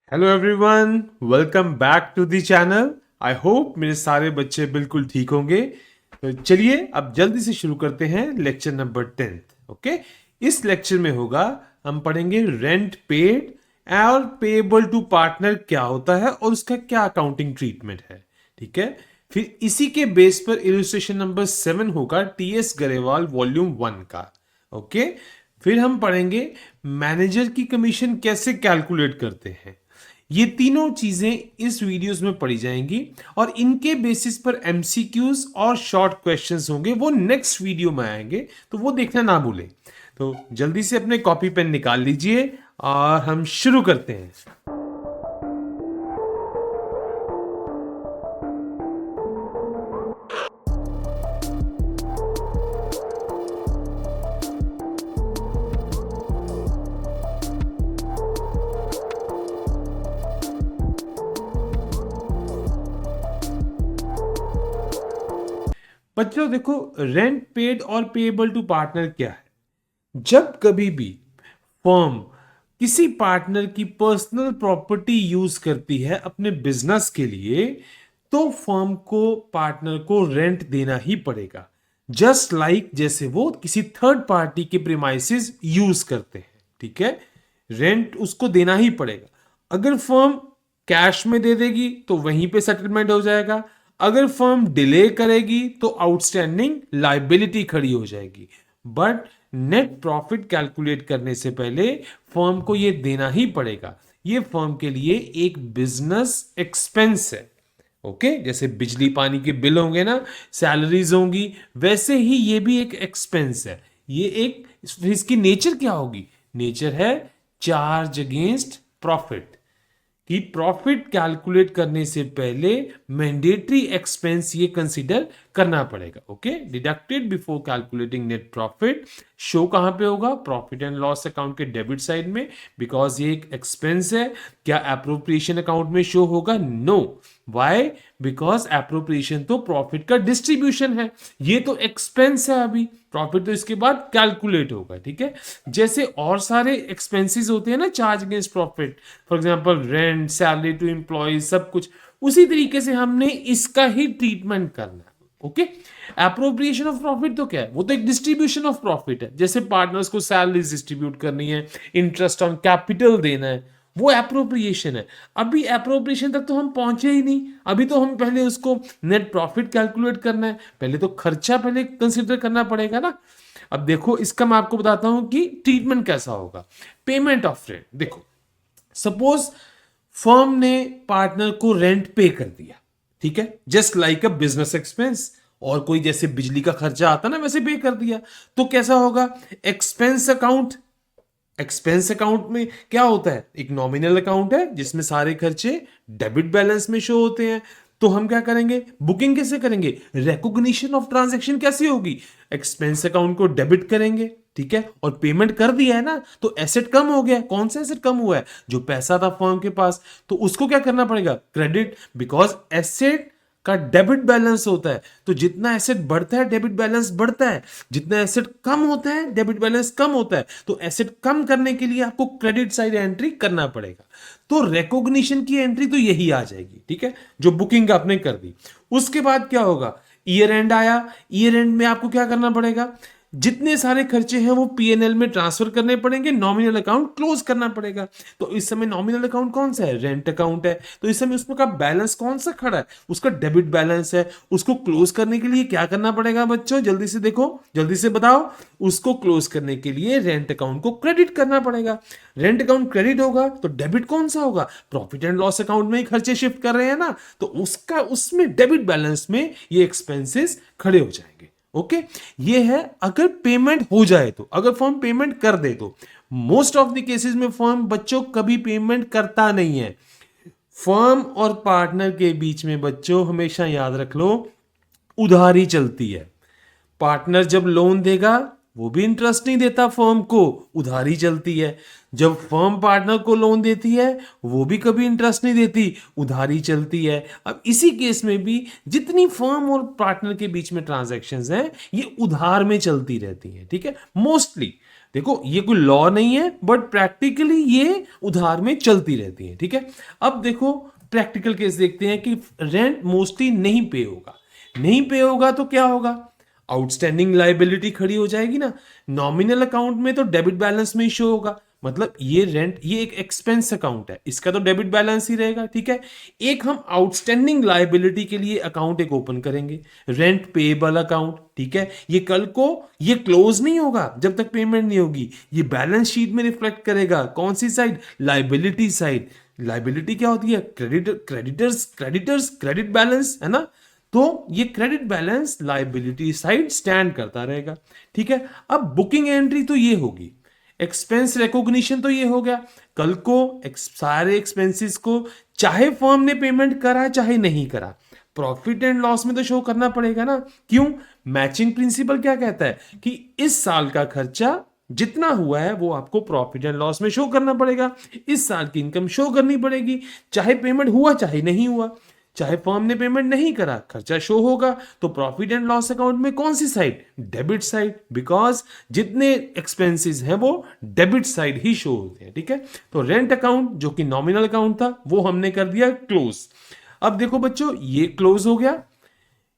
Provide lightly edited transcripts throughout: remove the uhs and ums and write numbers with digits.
Hello everyone, welcome back to the channel. I hope मेरे सारे बच्चे बिल्कुल ठीक होंगे। तो चलिए अब जल्दी से शुरू करते हैं लेक्चर नंबर 10। ओके, इस लेक्चर में होगा हम पढ़ेंगे रेंट पेड और पेएबल टू पार्टनर क्या होता है और उसका क्या अकाउंटिंग ट्रीटमेंट है। ठीक है, फिर इसी के बेस पर इलस्ट्रेशन नंबर 7 होगा टीएस गरेवाल वॉल्यूम 1 का। ओके, फिर हम पढ़ेंगे मैनेजर की कमीशन कैसे कैलकुलेट करते हैं। ये तीनों चीजें इस वीडियोस में पढ़ी जाएंगी और इनके बेसिस पर एमसीक्यूज और शॉर्ट क्वेश्चंस होंगे, वो नेक्स्ट वीडियो में आएंगे, तो वो देखना ना भूलें। तो जल्दी से अपने कॉपी पेन निकाल लीजिए और हम शुरू करते हैं। बच्चों देखो, रेंट पेड और पेएबल टू पार्टनर क्या है। जब कभी भी फर्म किसी पार्टनर की पर्सनल प्रॉपर्टी यूज करती है अपने बिजनेस के लिए, तो फर्म को पार्टनर को रेंट देना ही पड़ेगा। जस्ट लाइक जैसे वो किसी थर्ड पार्टी के प्रीमाइसेस यूज करते हैं। ठीक है, रेंट उसको देना ही पड़ेगा। अगर फर्म कैश में दे देगी तो वहीं पे सेटलमेंट हो जाएगा। अगर फर्म डिले करेगी तो आउटस्टैंडिंग लाइबिलिटी खड़ी हो जाएगी। बट नेट प्रॉफिट कैलकुलेट करने से पहले फर्म को यह देना ही पड़ेगा। यह फर्म के लिए एक बिजनेस एक्सपेंस है। ओके, जैसे बिजली पानी के बिल होंगे ना, सैलरीज होंगी, वैसे ही ये भी एक एक्सपेंस है। ये एक, इसकी नेचर क्या होगी? नेचर है चार्ज अगेंस्ट प्रॉफिट। कि प्रॉफिट कैलकुलेट करने से पहले मैंडेटरी एक्सपेंस ये कंसीडर करना पड़ेगा। Okay, deducted before calculating net profit. Show कहां पे होगा? प्रॉफिट एंड लॉस अकाउंट के डेबिट साइड में, बिकॉज ये एक एक्सपेंस है। क्या एप्रोप्रिएशन अकाउंट में शो होगा? नो। वाई? बिकॉज एप्रोप्रिएशन तो प्रॉफिट का डिस्ट्रीब्यूशन है, ये तो एक्सपेंस है। अभी प्रॉफिट तो इसके बाद कैलकुलेट होगा। ठीक है, जैसे और सारे एक्सपेंसेस होते हैं ना charge against profit, for example rent, salary to employ, सब कुछ उसी तरीके से हमने इसका ही ट्रीटमेंट करना है। ओके, एप्रोप्रिएशन ऑफ प्रॉफिट तो क्या है? वो तो एक डिस्ट्रीब्यूशन ऑफ प्रॉफिट है। जैसे पार्टनर्स को सैलरीज डिस्ट्रीब्यूट करनी है, इंटरेस्ट ऑन कैपिटल देना है, वो एप्रोप्रिएशन है। अभी एप्रोप्रिएशन तक तो हम पहुंचे ही नहीं। अभी तो हम पहले उसको नेट प्रॉफिट कैलकुलेट करना है, पहले तो खर्चा पहले कंसिडर करना पड़ेगा ना। अब देखो, इसका मैं आपको बताता हूं कि ट्रीटमेंट कैसा होगा। पेमेंट ऑफ रेंट, देखो सपोज फर्म ने पार्टनर को रेंट पे कर दिया। ठीक है, just like a business expense, और कोई जैसे बिजली का खर्चा आता ना वैसे पे कर दिया। तो कैसा होगा? Expense account. एक्सपेंस अकाउंट में क्या होता है? एक नॉमिनल अकाउंट है जिसमें सारे खर्चे डेबिट बैलेंस में शो होते हैं। तो हम क्या करेंगे? बुकिंग कैसे करेंगे? रिकॉग्निशन ऑफ ट्रांजैक्शन कैसी होगी? एक्सपेंस अकाउंट को डेबिट करेंगे। ठीक है, और पेमेंट कर दिया है ना, तो एसेट कम हो गया। कौन सा एसेट कम हुआ है? जो पैसा था फर्म के पास, तो उसको क्या करना पड़ेगा? क्रेडिट, बिकॉज एसेट का डेबिट बैलेंस होता है। तो जितना एसेट बढ़ता है डेबिट बैलेंस बढ़ता है, जितना एसेट कम होता है डेबिट बैलेंस कम होता है। तो एसेट कम करने के लिए आपको क्रेडिट साइड एंट्री करना पड़ेगा। तो रिकॉग्निशन की एंट्री तो यही आ जाएगी। ठीक है, जो बुकिंग आपने कर दी। उसके बाद क्या होगा? ईयर एंड आया। ईयर एंड में आपको क्या करना पड़ेगा? जितने सारे खर्चे हैं वो पीएनएल में ट्रांसफर करने पड़ेंगे, नॉमिनल अकाउंट क्लोज करना पड़ेगा। तो इस समय नॉमिनल अकाउंट कौन सा है? रेंट अकाउंट है। तो इस समय उसमें का बैलेंस कौन सा खड़ा है? उसका डेबिट बैलेंस है। उसको क्लोज करने के लिए क्या करना पड़ेगा बच्चों? जल्दी से देखो, जल्दी से बताओ। उसको क्लोज करने के लिए रेंट अकाउंट को क्रेडिट करना पड़ेगा। रेंट अकाउंट क्रेडिट होगा तो डेबिट कौन सा होगा? प्रॉफिट एंड लॉस अकाउंट में ही खर्चे शिफ्ट कर रहे हैं ना, तो उसका उसमें डेबिट बैलेंस में ये एक्सपेंसेस खड़े हो जाएंगे। ओके, ये है अगर पेमेंट हो जाए तो। अगर फर्म पेमेंट कर दे तो। मोस्ट ऑफ द केसेस में फर्म बच्चों कभी पेमेंट करता नहीं है। फर्म और पार्टनर के बीच में बच्चों हमेशा याद रख लो, उधारी चलती है। पार्टनर जब लोन देगा वो भी इंटरेस्ट नहीं देता फर्म को, उधारी चलती है। जब फर्म पार्टनर को लोन देती है वो भी कभी इंटरेस्ट नहीं देती, उधारी चलती है। अब इसी केस में भी जितनी फर्म और पार्टनर के बीच में ट्रांजैक्शंस हैं ये उधार में चलती रहती हैं। ठीक है, मोस्टली देखो ये कोई लॉ नहीं है, बट प्रैक्टिकली ये उधार में चलती रहती है, ठीक है। अब देखो प्रैक्टिकल केस देखते हैं कि रेंट मोस्टली नहीं पे होगा। नहीं पे होगा तो क्या होगा, आउटस्टैंडिंग लाइबिलिटी खड़ी हो जाएगी ना। नॉमिनल अकाउंट में तो डेबिट बैलेंस में शो होगा, मतलब ये रेंट, ये एक एक्सपेंस अकाउंट है, इसका तो डेबिट बैलेंस ही रहेगा, ठीक है। एक हम आउटस्टैंडिंग लायबिलिटी के लिए अकाउंट एक ओपन करेंगे, रेंट पेएबल अकाउंट, ठीक है। ये कल को ये क्लोज नहीं होगा जब तक पेमेंट नहीं होगी, ये बैलेंस शीट में रिफ्लेक्ट करेगा। कौन सी साइड, लायबिलिटी साइड। लायबिलिटी क्या होती है, क्रेडिटर्स क्रेडिट बैलेंस, है ना। तो ये credit balance liability side stand करता रहेगा, ठीक है। अब बुकिंग एंट्री तो ये होगी, एक्सपेंस रिकॉग्निशन तो ये हो गया। कल को सारे एक्सपेंसेस को चाहे फर्म ने पेमेंट करा चाहे नहीं करा, प्रॉफिट एंड लॉस में तो शो करना पड़ेगा ना। क्यों, मैचिंग प्रिंसिपल क्या कहता है कि इस साल का खर्चा जितना हुआ है वो आपको प्रॉफिट एंड लॉस में शो करना पड़ेगा, इस साल की इनकम शो करनी पड़ेगी, चाहे पेमेंट हुआ चाहे नहीं हुआ। चाहे फर्म ने पेमेंट नहीं करा, खर्चा शो होगा। तो प्रॉफिट एंड लॉस अकाउंट में कौन सी साइड, डेबिट साइड, बिकॉज जितने एक्सपेंसेस हैं वो डेबिट साइड ही शो होते हैं, ठीक है। तो रेंट अकाउंट जो कि नॉमिनल अकाउंट था वो हमने कर दिया क्लोज। अब देखो बच्चों ये क्लोज हो गया,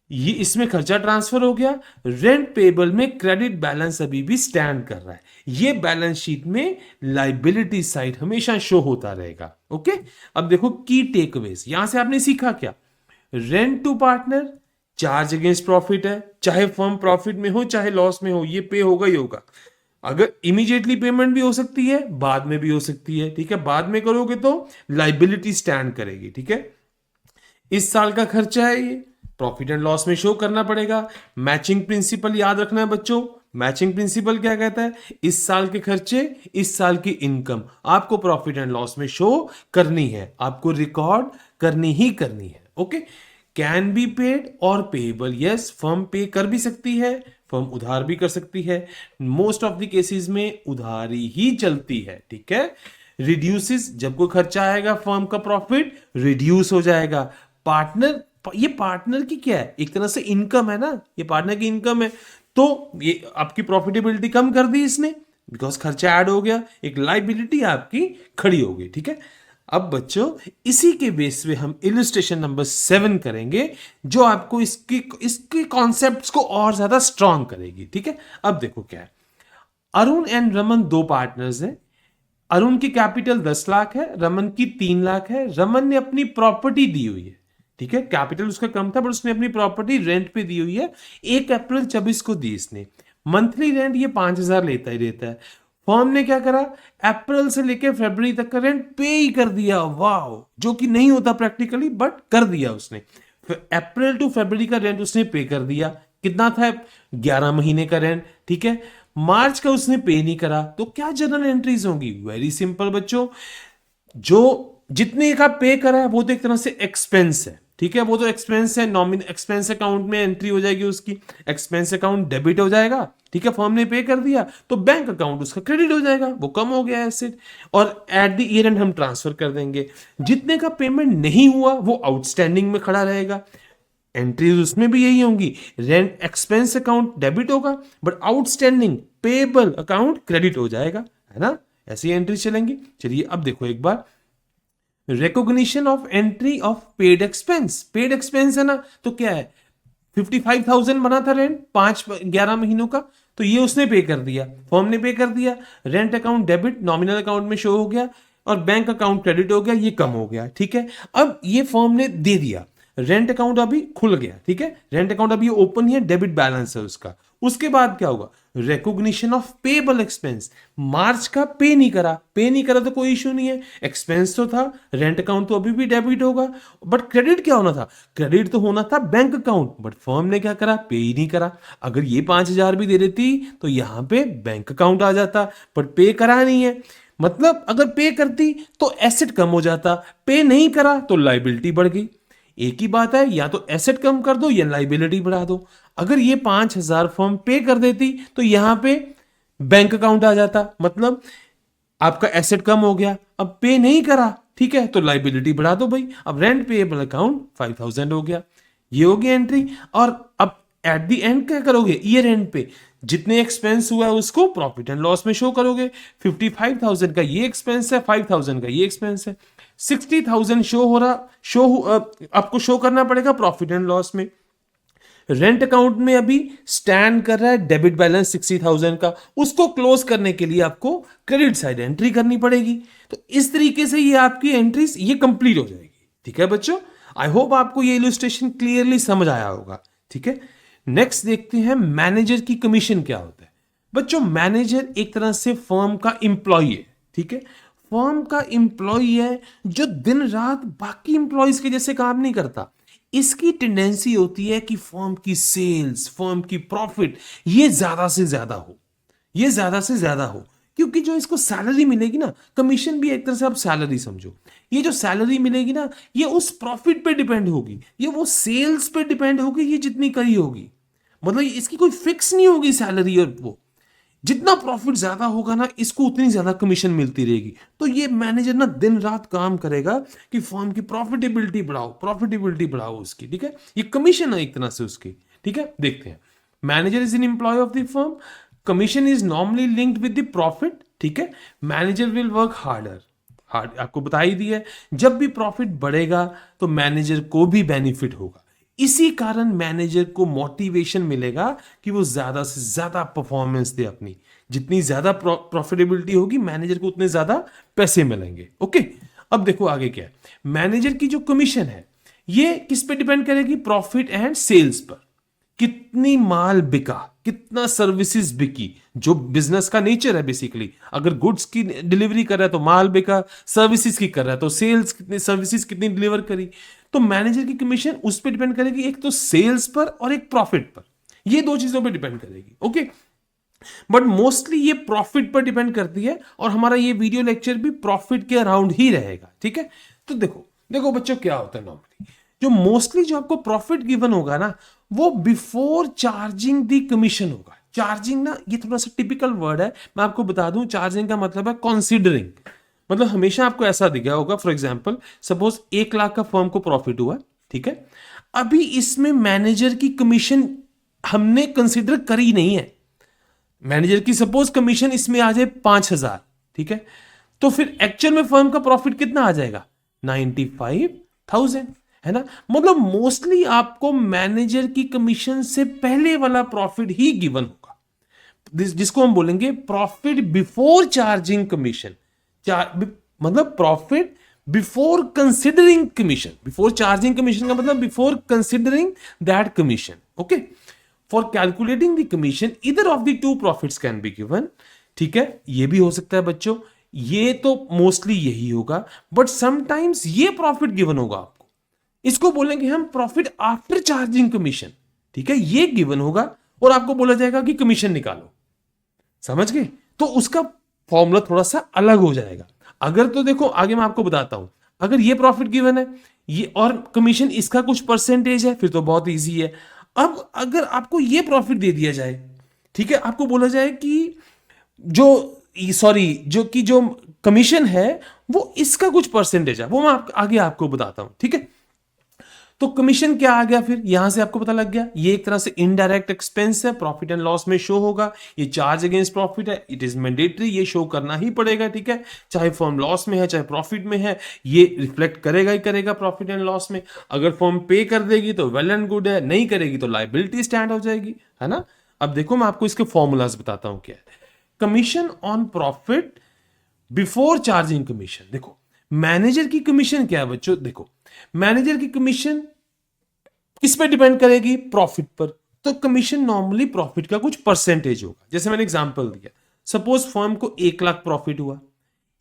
ये इसमें खर्चा ट्रांसफर हो गया। रेंट पेबल में क्रेडिट बैलेंस अभी भी स्टैंड कर रहा है, ये बैलेंस शीट में लाइबिलिटी साइड हमेशा शो होता रहेगा, ओके। अब देखो की टेकअवेज, यहां से आपने सीखा क्या, rent to partner charge against profit है, चाहे फर्म प्रॉफिट में हो चाहे लॉस में हो, ये पे होगा ही होगा। अगर इमीडिएटली पेमेंट भी हो सकती है, बाद में भी हो सकती है, ठीक है। बाद में करोगे तो लाइबिलिटी स्टैंड करेगी, ठीक है। इस साल का खर्चा है ये, प्रॉफिट एंड लॉस में शो करना पड़ेगा। मैचिंग प्रिंसिपल याद रखना है बच्चों, मैचिंग प्रिंसिपल क्या कहता है, इस साल के खर्चे इस साल की इनकम आपको प्रॉफिट एंड लॉस में शो करनी है, आपको रिकॉर्ड करनी ही करनी है, ओके। कैन बी पेड और पेएबल, यस फर्म पे कर भी सकती है, फर्म उधार भी कर सकती है। मोस्ट ऑफ द केसेस में उधारी ही चलती है, ठीक है। रिड्यूसेस, जब कोई खर्चा आएगा फर्म का प्रॉफिट रिड्यूस हो जाएगा। पार्टनर, ये पार्टनर की क्या है, एक तरह से इनकम है ना, ये पार्टनर की इनकम है, तो ये आपकी प्रॉफिटेबिलिटी कम कर दी इसने, बिकॉज खर्चा ऐड हो गया, एक लाइबिलिटी आपकी खड़ी हो गई, ठीक है। अब बच्चों इसी के बेस पे हम इलस्ट्रेशन नंबर 7 करेंगे, जो आपको इसके कॉन्सेप्ट्स को और ज्यादा स्ट्रांग करेगी, ठीक है। अब देखो क्या है, अरुण एंड रमन दो पार्टनर्स हैं। अरुण की कैपिटल 10 लाख है, रमन की 3 लाख है। रमन ने अपनी प्रॉपर्टी दी हुई है, ठीक है, कैपिटल उसका कम था बट उसने अपनी प्रॉपर्टी रेंट पे दी हुई है। 1 अप्रैल 24 को दी इसने। मंथली रेंट ये 5,000 लेता ही रहता है। फर्म ने क्या करा, अप्रैल से लेकर फरवरी तक का रेंट पे ही कर दिया, वाह, जो कि नहीं होता प्रैक्टिकली बट कर दिया उसने। अप्रैल टू फरवरी का रेंट उसने पे कर दिया, कितना था, 11 महीने का रेंट, ठीक है। मार्च का उसने पे नहीं करा, तो क्या जर्नल एंट्रीज होंगी, वेरी सिंपल बच्चों, जो जितने का पे करा है वो तो एक तरह से एक्सपेंस है, ठीक है, वो तो एक्सपेंस है, नॉमिनल एक्सपेंस अकाउंट में एंट्री हो जाएगी उसकी, एक्सपेंस अकाउंट डेबिट हो जाएगा, ठीक है। फर्म ने पे कर दिया तो बैंक अकाउंट उसका क्रेडिट हो जाएगा, वो कम हो गया एसेट, और एट द ईयर एंड हम ट्रांसफर कर देंगे। जितने का पेमेंट नहीं हुआ वो आउटस्टैंडिंग में खड़ा रहेगा, एंट्रीज उसमें भी यही होंगी, रेंट एक्सपेंस अकाउंट डेबिट होगा but outstanding payable account credit हो जाएगा, है ना। ऐसी एंट्री चलेंगी। चलिए अब देखो एक बार, recognition of entry of paid expense, paid expense है ना, तो क्या है, 55,000 बना था रेंट 11 महीनों का, तो ये उसने पे कर दिया, फर्म ने पे कर दिया। Rent account debit nominal account में शो हो गया और बैंक अकाउंट क्रेडिट हो गया, ये कम हो गया, ठीक है। अब ये फर्म ने दे दिया, रेंट अकाउंट अभी खुल गया, ठीक है, रेंट अकाउंट अभी ओपन ही है, डेबिट बैलेंस है उसका। उसके बाद क्या होगा, रिकॉग्निशन ऑफ पेएबल एक्सपेंस, मार्च का पे नहीं करा, पे नहीं करा तो कोई इशू नहीं है, एक्सपेंस तो था, रेंट अकाउंट तो अभी भी डेबिट होगा, बट क्रेडिट क्या होना था, क्रेडिट तो होना था बैंक अकाउंट, बट फर्म ने क्या करा, पे ही नहीं करा। अगर ये 5,000 भी दे देती तो यहां पे बैंक अकाउंट आ जाता, बट पे करा नहीं है, मतलब अगर पे करती तो एसेट कम हो जाता, पे नहीं करा तो लाइबिलिटी बढ़ गई। एक ही बात है, या तो एसेट कम कर दो या लाइबिलिटी बढ़ा दो। अगर ये 5,000 फर्म पे कर देती तो यहां पे बैंक अकाउंट आ जाता, मतलब आपका एसेट कम हो गया। अब पे नहीं करा, ठीक है, तो लाइबिलिटी बढ़ा दो भाई। अब रेंट पेएबल अकाउंट 5,000 हो गया, ये हो गई एंट्री। और अब एट द एंड क्या करोगे, ईयर एंड पे जितने एक्सपेंस हुआ है उसको प्रॉफिट एंड लॉस में शो करोगे। 55,000 का ये एक्सपेंस है, 5,000 का ये एक्सपेंस है, 60,000 शो हो रहा, आपको शो करना पड़ेगा प्रॉफिट एंड लॉस में। रेंट अकाउंट में अभी स्टैंड कर रहा है डेबिट बैलेंस 60,000 का, उसको क्लोज करने के लिए आपको क्रेडिट साइड एंट्री करनी पड़ेगी। तो इस तरीके से ये आपकी एंट्रीज ये कंप्लीट हो जाएगी। ठीक है बच्चों, आई होप आपको ये इलस्ट्रेशन क्लियरली समझ आया होगा। ठीक है, नेक्स्ट देखते हैं मैनेजर की कमीशन क्या होता है। बच्चों मैनेजर एक तरह से फर्म का इंप्लॉय है। ठीक है, फर्म का इंप्लॉय है जो दिन रात बाकी इंप्लॉयज के जैसे काम नहीं करता। इसकी टेंडेंसी होती है कि फर्म की सेल्स, फर्म की प्रॉफिट ये ज्यादा से ज्यादा हो, ये ज्यादा से ज्यादा हो, क्योंकि जो इसको सैलरी मिलेगी ना, कमीशन भी एक तरह से आप सैलरी समझो, ये जो सैलरी मिलेगी ना ये उस प्रॉफिट पे डिपेंड होगी, ये वो सेल्स पे डिपेंड होगी, ये जितनी करी होगी, मतलब इसकी कोई फिक्स नहीं होगी सैलरी। और वो जितना प्रॉफिट ज्यादा होगा ना इसको उतनी ज्यादा कमीशन मिलती रहेगी। तो ये मैनेजर ना दिन रात काम करेगा कि फर्म की प्रॉफिटेबिलिटी बढ़ाओ, प्रॉफिटेबिलिटी बढ़ाओ उसकी। ठीक है, ये कमीशन है एक तरह से उसकी। ठीक है, देखते हैं manager is an employ of the firm, commission is normally linked with the profit. ठीक है, मैनेजर विल वर्क हार्डर, आपको बता ही दिया है, जब भी प्रॉफिट बढ़ेगा तो मैनेजर को भी बेनिफिट होगा। इसी कारण मैनेजर को मोटिवेशन मिलेगा कि वो ज्यादा से ज्यादा परफॉर्मेंस दे अपनी, जितनी ज्यादा प्रॉफिटेबिलिटी होगी मैनेजर को उतने ज्यादा पैसे मिलेंगे। ओके, अब देखो आगे क्या है। मैनेजर की जो कमीशन है ये किस पे डिपेंड करेगी, प्रॉफिट एंड सेल्स पर। कितनी माल बिका, कितना सर्विसेज बिकी, जो बिजनेस का नेचर है बेसिकली। अगर गुड्स की डिलीवरी कर रहा है तो माल बिका, सर्विसेज की कर रहा है तो सेल्स कितनी, सर्विसेज कितनी डिलीवर करी। तो मैनेजर की कमीशन उस पर डिपेंड करेगी, एक तो सेल्स पर और एक प्रॉफिट पर, ये दो चीजों पर डिपेंड करेगी। ओके, बट मोस्टली ये प्रॉफिट पर डिपेंड करती है और हमारा ये वीडियो लेक्चर भी प्रॉफिट के अराउंड ही रहेगा। ठीक है, तो देखो देखो बच्चों क्या होता है नॉर्मली, जो मोस्टली जो आपको प्रॉफिट गिवन होगा ना वो बिफोर चार्जिंग दी कमीशन होगा। चार्जिंग ना ये थोड़ा सा टिपिकल वर्ड है, मैं आपको बता दूं, चार्जिंग का मतलब है कॉन्सिडरिंग। मतलब हमेशा आपको ऐसा दिखा होगा, फॉर एग्जाम्पल सपोज 1 लाख का फर्म को प्रॉफिट हुआ, ठीक है, अभी इसमें मैनेजर की कमीशन हमने कंसिडर करी नहीं है। मैनेजर की सपोज कमीशन इसमें आ जाए 5,000, ठीक है, तो फिर एक्चुअल में फर्म का प्रॉफिट कितना आ जाएगा, 95,000, है ना। मतलब मोस्टली आपको मैनेजर की कमीशन से पहले वाला प्रॉफिट ही गिवन होगा, जिसको हम बोलेंगे प्रॉफिट बिफोर चार्जिंग कमीशन। मतलब profit before considering commission, before charging commission का मतलब before considering that commission. Okay, for calculating the commission either of the two profits can be given. ठीक है, ये भी हो सकता है बच्चों, ये तो मोस्टली यही होगा, बट समटाइम्स ये प्रॉफिट गिवन होगा आपको, इसको बोलेंगे हम प्रॉफिट आफ्टर चार्जिंग कमीशन। ठीक है, ये गिवन होगा और आपको बोला जाएगा कि कमीशन निकालो, समझ गए। तो उसका फॉर्मूला थोड़ा सा अलग हो जाएगा। अगर तो देखो आगे मैं आपको बताता हूं, अगर ये प्रॉफिट गिवन है ये और कमीशन इसका कुछ परसेंटेज है फिर तो बहुत इजी है। अब अगर आपको ये प्रॉफिट दे दिया जाए, ठीक है, आपको बोला जाए कि जो कमीशन है वो इसका कुछ परसेंटेज है, वो मैं आगे आपको बताता हूं। ठीक है, तो कमीशन क्या आ गया, फिर यहां से आपको पता लग गया ये एक तरह से इनडायरेक्ट एक्सपेंस है, प्रॉफिट एंड लॉस में शो होगा। ये चार्ज अगेंस्ट प्रॉफिट है, इट इज मैंडेटरी, ये शो करना ही पड़ेगा। ठीक है, चाहे फर्म लॉस में है चाहे प्रॉफिट में है, ये रिफ्लेक्ट करेगा ही करेगा प्रॉफिट एंड लॉस में। अगर फर्म पे कर देगी तो वेल एंड गुड है, नहीं करेगी तो लायबिलिटी स्टैंड हो जाएगी, है ना। अब देखो मैं आपको इसके फॉर्मूलाज बताता हूं क्या है। Commission on profit before charging commission, देखो मैनेजर की कमीशन क्या है बच्चों, देखो मैनेजर की कमीशन किस पे डिपेंड करेगी, प्रॉफिट पर। तो कमीशन नॉर्मली प्रॉफिट का कुछ परसेंटेज होगा। जैसे मैंने एग्जांपल दिया, सपोज फर्म को 1 लाख प्रॉफिट हुआ,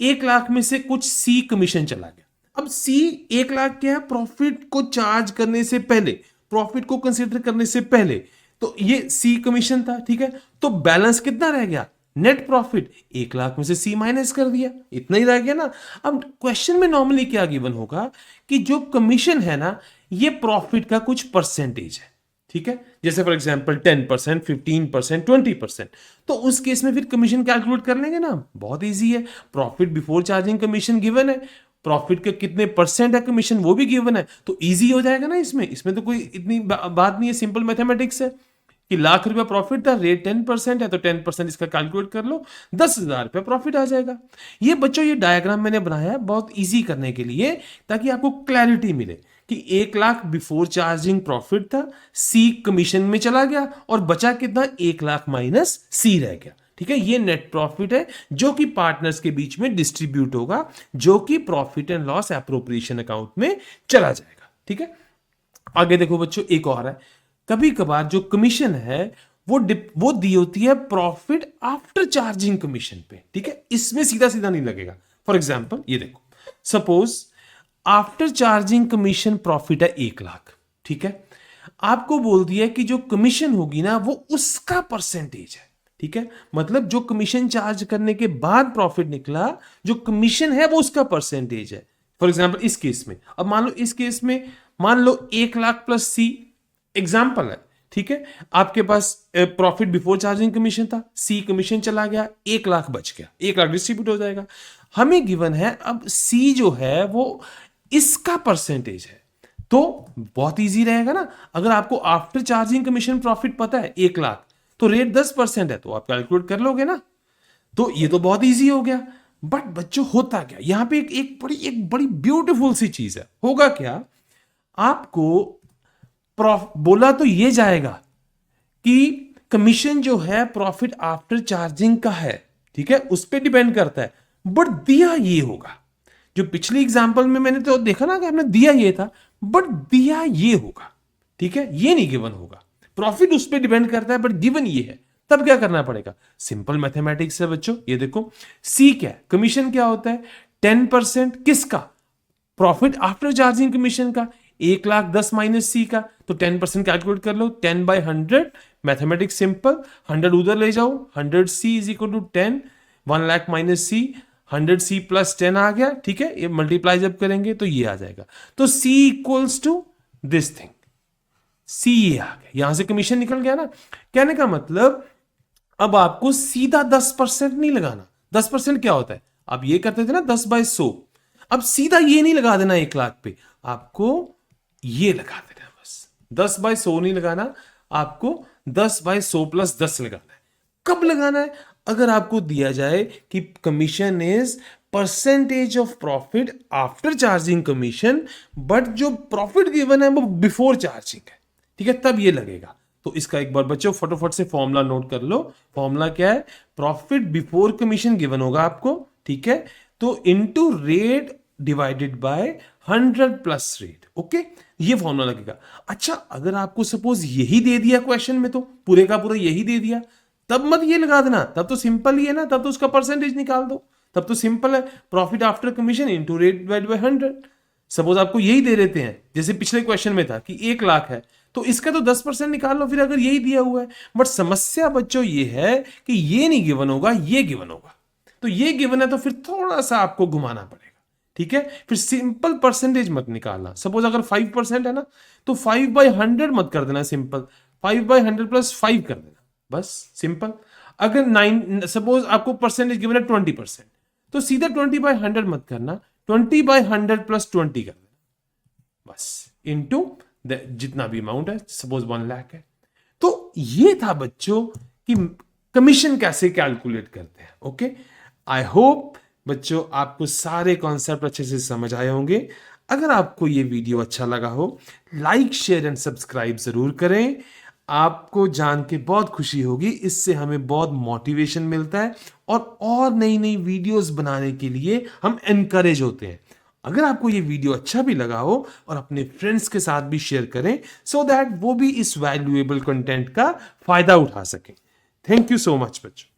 1 लाख में से कुछ सी कमीशन चला गया। अब सी 1 लाख क्या है, प्रॉफिट को चार्ज करने से पहले, प्रॉफिट को कंसिडर करने से पहले, तो ये सी कमीशन था। ठीक है, तो बैलेंस कितना रह गया, नेट प्रॉफिट 1 लाख में से सी माइनस कर दिया, इतना ही रह गया ना। अब क्वेश्चन में नॉर्मली क्या गिवन होगा कि जो कमीशन है ना ये प्रॉफिट का कुछ परसेंटेज है। ठीक है, जैसे फॉर एग्जांपल 10%, 15%, 20%, तो उस केस में फिर कमीशन कैलकुलेट कर लेंगे ना, बहुत इजी है। Profit before charging commission given है, प्रॉफिट के कितने परसेंट है कमीशन वो भी गिवन है, तो इजी हो जाएगा ना। इसमें तो कोई इतनी बात नहीं है, सिंपल मैथमेटिक्स है। कि लाख रुपया प्रॉफिट था, रेट 10% है तो 10% इसका कैलकुलेट कर लो, 10,000 रुपया प्रॉफिट आ जाएगा। ये बच्चों ये डायग्राम मैंने बनाया है बहुत इजी करने के लिए, ताकि आपको क्लैरिटी मिले कि 1 लाख बिफोर चार्जिंग प्रॉफिट था, सी कमीशन में चला गया और बचा कितना, 1 लाख माइनस सी रह गया। ठीक है, ये नेट प्रॉफिट है जो कि पार्टनर्स के बीच में डिस्ट्रीब्यूट होगा, जो कि profit and loss appropriation account में चला जाएगा। ठीक है, आगे देखो बच्चों, एक और है, कभी कभार जो कमीशन है वो दी होती है प्रॉफिट आफ्टर चार्जिंग कमीशन पे। ठीक है, इसमें सीधा सीधा नहीं लगेगा। फॉर एग्जांपल ये देखो, suppose after charging commission profit है 1 लाख। ठीक है, आपको बोल दिया है कि जो कमीशन होगी ना वो उसका परसेंटेज है। ठीक है, मतलब जो कमीशन चार्ज करने के बाद प्रॉफिट निकला, जो कमीशन है वो उसका परसेंटेज है। फॉर एग्जांपल इस केस में, अब मान लो इस केस में मान लो 1 लाख प्लस सी एग्जाम्पल है। ठीक है, आपके पास प्रॉफिट बिफोर चार्जिंग कमीशन था, सी कमीशन चला गया, 1 लाख बच गया, 1 लाख डिस्ट्रीब्यूट हो जाएगा। हमें गिवन है अब सी जो है वो इसका परसेंटेज है, तो बहुत इजी रहेगा ना। अगर आपको आफ्टर चार्जिंग कमीशन प्रॉफिट पता है 1 लाख, तो रेट 10% है, तो आप कैलकुलेट कर लोगे ना। तो ये तो बहुत इजी हो गया। बट बच्चों होता क्या यहां पे, एक बड़ी ब्यूटीफुल सी चीज है। होगा क्या, आपको बोला तो ये जाएगा कि कमीशन जो है प्रॉफिट आफ्टर चार्जिंग का है। ठीक है, उस पर डिपेंड करता है, बट दिया ये होगा। जो पिछली एग्जांपल में मैंने तो देखा ना कि हमने दिया ये था, बट दिया ये होगा। ठीक है, ये नहीं गिवन होगा। प्रॉफिट उस पर डिपेंड करता है, बट गिवन ये है। तब क्या करना पड़ेगा, सिंपल मैथमेटिक्स है बच्चों। ये देखो, सी क्या है, कमीशन क्या होता है, 10% किसका, प्रॉफिट आफ्टर चार्जिंग कमीशन का, 1 लाख 10 माइनस सी का, तो 10% कैलकुलेट कर लो, 10/100, मैथमेटिक्स सिंपल, 100 उधर ले जाओ, 100C is equal to 10, 1 lakh minus C, 100C plus 10 आ गया। ठीक है, ये मल्टीप्लाई जब करेंगे तो ये आ जाएगा, तो C equals to this thing, C ये आ गया, यहां से कमीशन निकल गया ना। कहने का मतलब अब आपको सीधा 10% नहीं लगाना। 10% क्या होता है, आप ये करते थे ना 10/100, अब सीधा ये नहीं लगा देना 1 लाख पे, आपको ये लगा देना बस। 10/100 नहीं लगाना, आपको 10/100 प्लस 10 लगाना है। कब लगाना है, अगर आपको दिया जाए कि commission is percentage of profit after charging commission, but जो प्रॉफिट गिवन है वो बिफोर चार्जिंग है। ठीक है, तब ये लगेगा। तो इसका एक बार बच्चों फटाफट से फॉर्मूला नोट कर लो। फॉर्मूला क्या है, प्रॉफिट बिफोर कमीशन गिवन होगा आपको। ठीक है, तो into rate divided by 100 plus rate. Okay, ये फॉर्मूला लगेगा। अच्छा, अगर आपको सपोज यही दे दिया क्वेश्चन में, तो पूरे का पूरा यही दे दिया, तब मत ये लगा देना, तब तो सिंपल ही है ना, तब तो उसका परसेंटेज निकाल दो, तब तो सिंपल है, profit after commission into rate divided by 100। Suppose आपको यही दे देते हैं, जैसे पिछले क्वेश्चन में था कि 1 लाख है, तो इसका तो 10% निकाल लो फिर, अगर यही दिया हुआ है। बट समस्या बच्चों ये है कि ये नहीं गिवन होगा, ये गिवन होगा। तो ये गिवन है तो फिर थोड़ा सा आपको घुमाना पड़ेगा। ठीक है, फिर सिंपल परसेंटेज मत निकालना। सपोज अगर 5% है ना, तो 5/100 मत कर देना, सिंपल 5/100 प्लस 5 कर देना, बस सिंपल। अगर 9 सपोज आपको परसेंटेज गिवन है 20%, तो सीधा 20/100 मत करना, 20/100 प्लस 20 कर देना, बस इनटू जितना भी अमाउंट है, सपोज 1 लाख है। तो ये था बच्चों कि कमीशन कैसे कैलकुलेट करते हैं। ओके, आई होप बच्चों आपको सारे कॉन्सेप्ट अच्छे से समझ आए होंगे। अगर आपको ये वीडियो अच्छा लगा हो, लाइक शेयर एंड सब्सक्राइब जरूर करें। आपको जान के बहुत खुशी होगी, इससे हमें बहुत मोटिवेशन मिलता है और नई नई वीडियोस बनाने के लिए हम एनकरेज होते हैं। अगर आपको ये वीडियो अच्छा भी लगा हो और अपने फ्रेंड्स के साथ भी शेयर करें, सो दैट वो भी इस वैल्यूएबल कंटेंट का फायदा उठा सकें। थैंक यू सो मच बच्चों।